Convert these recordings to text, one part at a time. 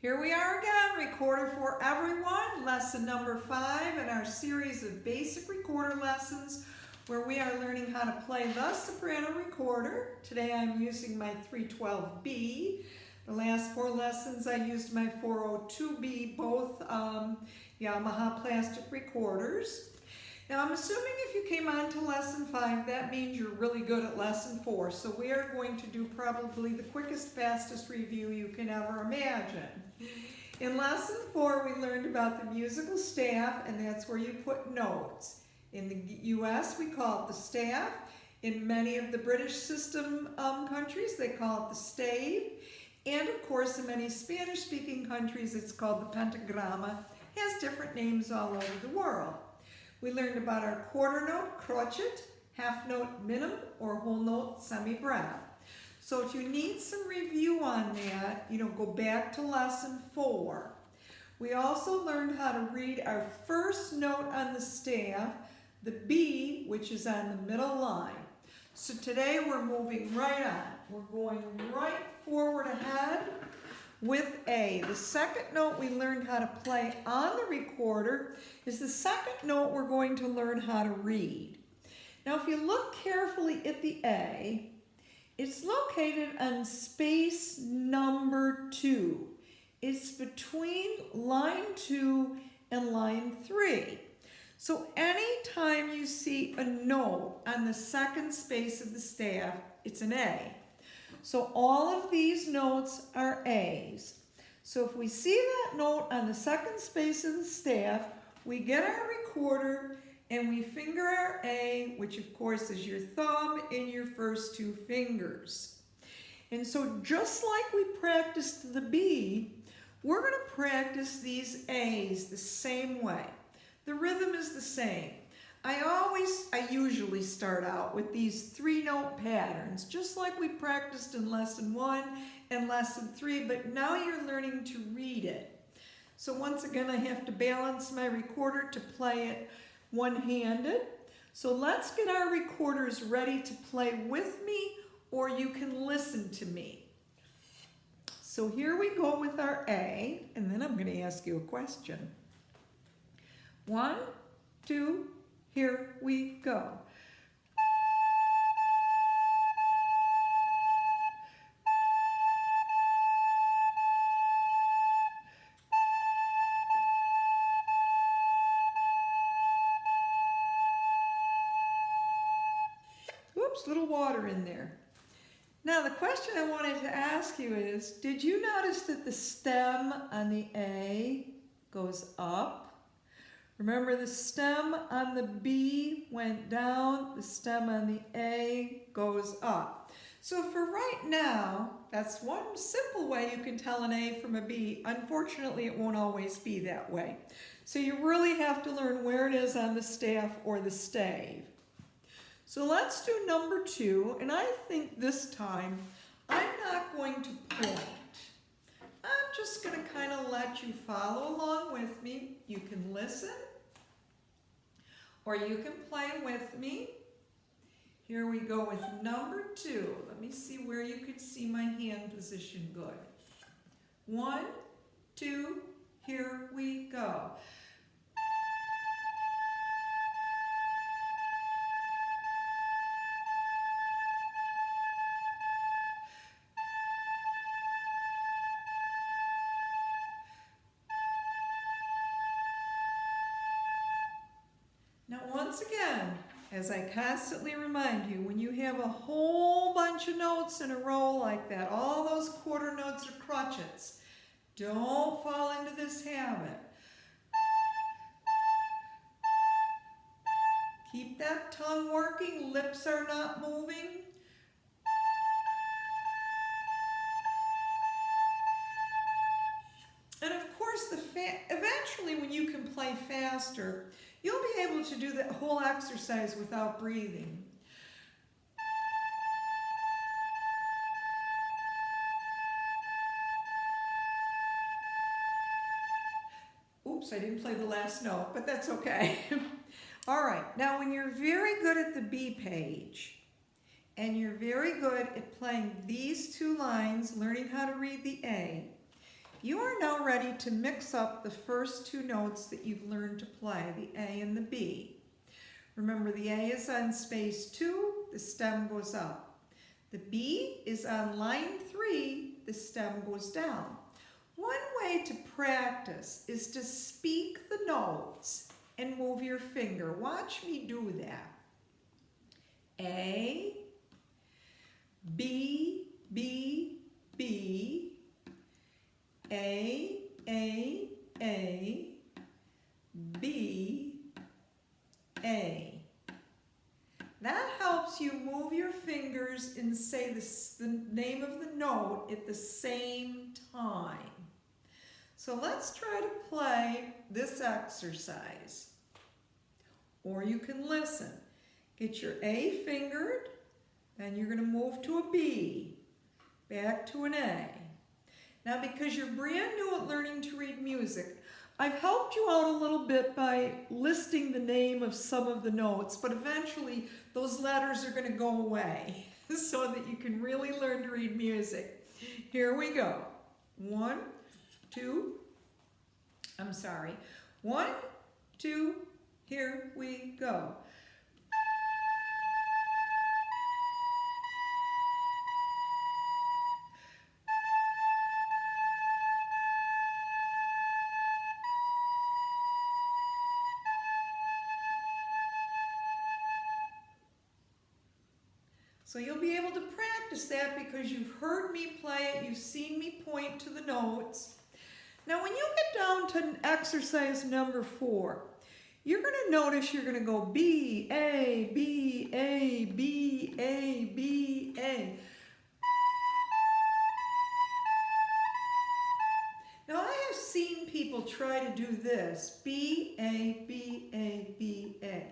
Here we are again, Recorder for Everyone, lesson number 5 in our series of basic recorder lessons where we are learning how to play the soprano recorder. Today I'm using my 312B. The last 4 lessons I used my 402B, both Yamaha plastic recorders. Now I'm assuming if you came on to lesson 5, that means you're really good at lesson 4. So we are going to do probably the quickest, fastest review you can ever imagine. In lesson 4, we learned about the musical staff, and that's where you put notes. In the US, we call it the staff. In many of the British system countries, they call it the stave. And of course, in many Spanish-speaking countries, it's called the pentagrama. It has different names all over the world. We learned about our quarter note, crotchet, half note, minim, or whole note, semi-breve. So if you need some review on that, go back to lesson 4. We also learned how to read our first note on the staff, the B, which is on the middle line. So today we're moving right on. We're going right forward ahead with A. The second note we learned how to play on the recorder is the second note we're going to learn how to read. Now if you look carefully at the A, it's located on space number 2. It's between line 2 and line 3. So anytime you see a note on the second space of the staff, it's an A. So all of these notes are A's. So if we see that note on the second space of the staff, we get our recorder and we finger our A, which of course is your thumb and your first 2 fingers. And so just like we practiced the B, we're going to practice these A's the same way. The rhythm is the same. I usually start out with these 3-note patterns, just like we practiced in lesson 1 and lesson 3, but now you're learning to read it. So once again, I have to balance my recorder to play it one-handed. So let's get our recorders ready to play with me, or you can listen to me. So here we go with our A, and then I'm going to ask you a question. 1, 2, here we go. Oops, little water in there. Now the question I wanted to ask you is, did you notice that the stem on the A goes up? Remember, the stem on the B went down, the stem on the A goes up. So for right now, that's one simple way you can tell an A from a B. Unfortunately, it won't always be that way. So you really have to learn where it is on the staff or the stave. So let's do number 2, and I think this time I'm not going to point. I'm just going to kind of let you follow along with me. You can listen, or you can play with me. Here we go with number 2. Let me see where you can see my hand position good. 1, 2, here we go. Now once again, as I constantly remind you, when you have a whole bunch of notes in a row like that, all those quarter notes are crotchets, don't fall into this habit. Keep that tongue working, lips are not moving. And of course, eventually when you can play faster, you'll be able to do the whole exercise without breathing. Oops, I didn't play the last note, but that's okay. All right, now when you're very good at the B page, and you're very good at playing these 2 lines, learning how to read the A, You are now ready to mix up the first two notes that you've learned to play, the A and the B. Remember, the A is on space 2, the stem goes up. The B is on line 3, the stem goes down. One way to practice is to speak the notes and move your finger. Watch me do that. A, B, B, B, A, B, A. That helps you move your fingers and say the name of the note at the same time. So let's try to play this exercise. Or you can listen. Get your A fingered, and you're going to move to a B, back to an A. Now, because you're brand new at learning to read music, I've helped you out a little bit by listing the name of some of the notes, but eventually those letters are going to go away so that you can really learn to read music. Here we go. 1, 2, here we go. So you'll be able to practice that because you've heard me play it, you've seen me point to the notes. Now when you get down to exercise number 4, you're going to notice you're going to go B, A, B, A, B, A, B, A. Now I have seen people try to do this, B, A, B, A, B, A.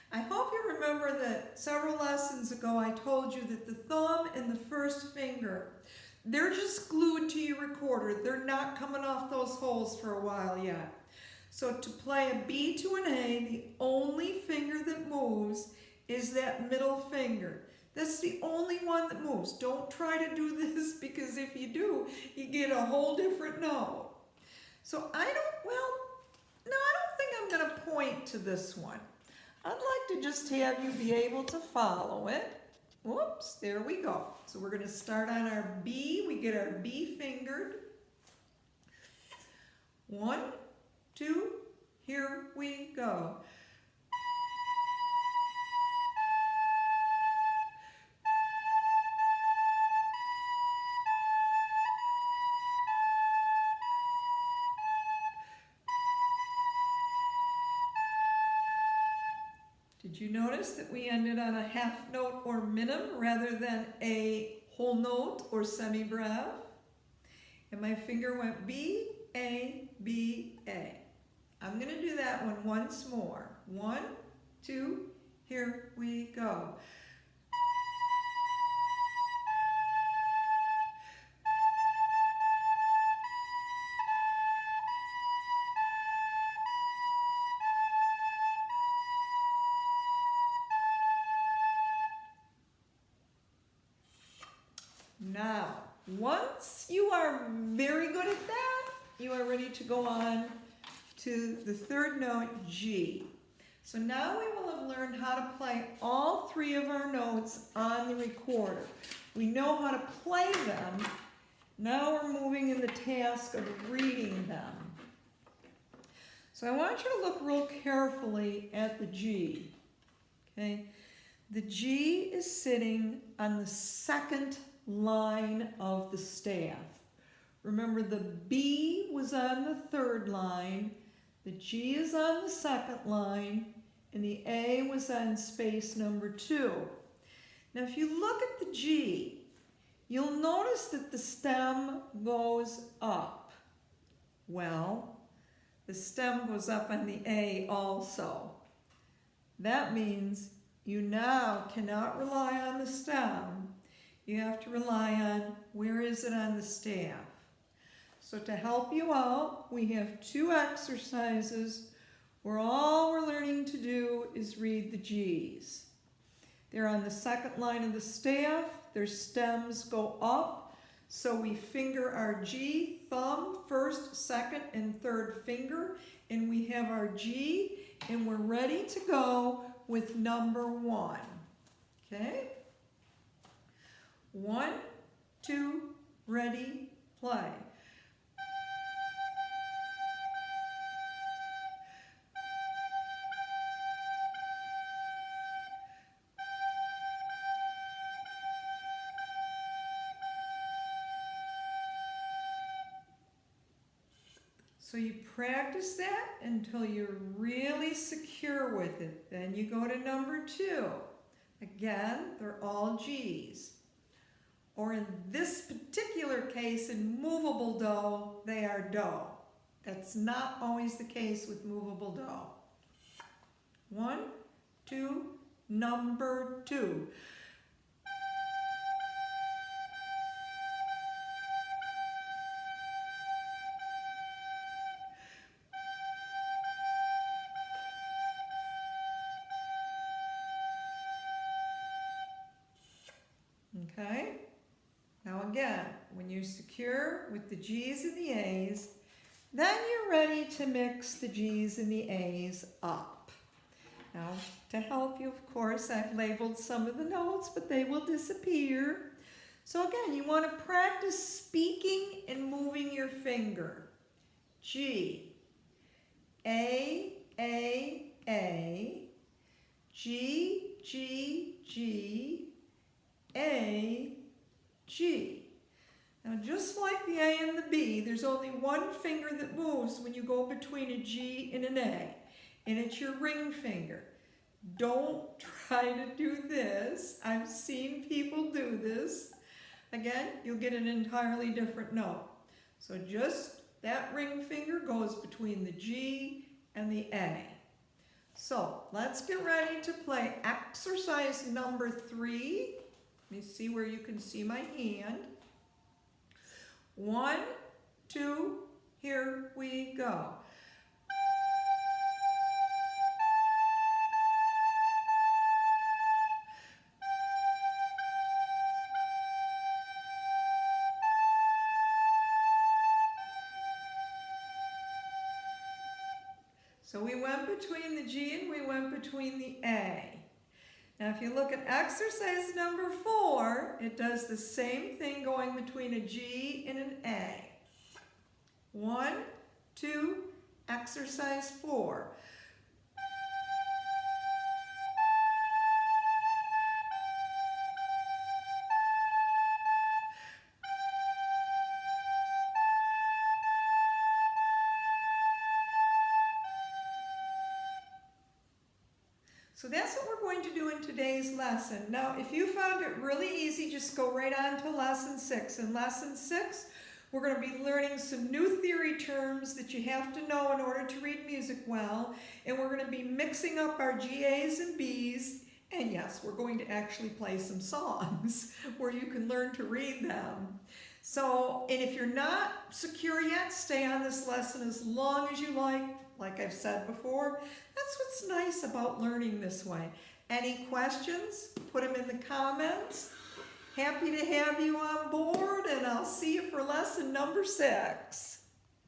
I hope you remember that several lessons ago I told you that the thumb and the first finger, they're just glued to your recorder. They're not coming off those holes for a while yet. So to play a B to an A, the only finger that moves is that middle finger. That's the only one that moves. Don't try to do this because if you do, you get a whole different note. So I don't think I'm going to point to this one. I'd like to just have you be able to follow it. Whoops, there we go. So we're going to start on our B. We get our B fingered. 1, 2, here we go. Did you notice that we ended on a half note or minim rather than a whole note or semi-breve? And my finger went B, A, B, A. I'm going to do that one once more. 1, 2, here we go. Now, once you are very good at that, you are ready to go on to the third note, G. So now we will have learned how to play all 3 of our notes on the recorder. We know how to play them. Now we're moving in the task of reading them. So I want you to look real carefully at the G. Okay? The G is sitting on the second line of the staff. Remember, the B was on the third line, the G is on the second line, and the A was on space number 2. Now if you look at the G, you'll notice that the stem goes up. Well, the stem goes up on the A also. That means you now cannot rely on the stem. You have to rely on where is it on the staff. So to help you out, we have 2 exercises where all we're learning to do is read the G's. They're on the second line of the staff. Their stems go up, so we finger our G thumb, first, second, and third finger, and we have our G, and we're ready to go with number 1. Okay? 1, 2, ready, play. So you practice that until you're really secure with it. Then you go to number 2. Again, they're all G's. Or in this particular case, in movable do, they are do. That's not always the case with movable do. 1, 2, number 2. Okay? Now again, when you're secure with the G's and the A's, then you're ready to mix the G's and the A's up. Now, to help you, of course, I've labeled some of the notes, but they will disappear. So again, you want to practice speaking and moving your finger. G, A, G, G, G, A, G. Now just like the A and the B, there's only one finger that moves when you go between a G and an A, and it's your ring finger. Don't try to do this. I've seen people do this. Again, you'll get an entirely different note. So just that ring finger goes between the G and the A. So let's get ready to play exercise number 3. Let me see where you can see my hand. 1, 2, here we go. So we went between the G and we went between the A. Now if you look at exercise number 4, it does the same thing going between a G and an A. 1, 2, exercise 4. So that's what we're going to do in today's lesson. Now, if you found it really easy, just go right on to lesson 6. In lesson 6, we're going to be learning some new theory terms that you have to know in order to read music well. And we're going to be mixing up our G, A's, and B's. And yes, we're going to actually play some songs where you can learn to read them. So, and if you're not secure yet, stay on this lesson as long as you like. Like I've said before, that's what's nice about learning this way. Any questions? Put them in the comments. Happy to have you on board, and I'll see you for lesson number 6.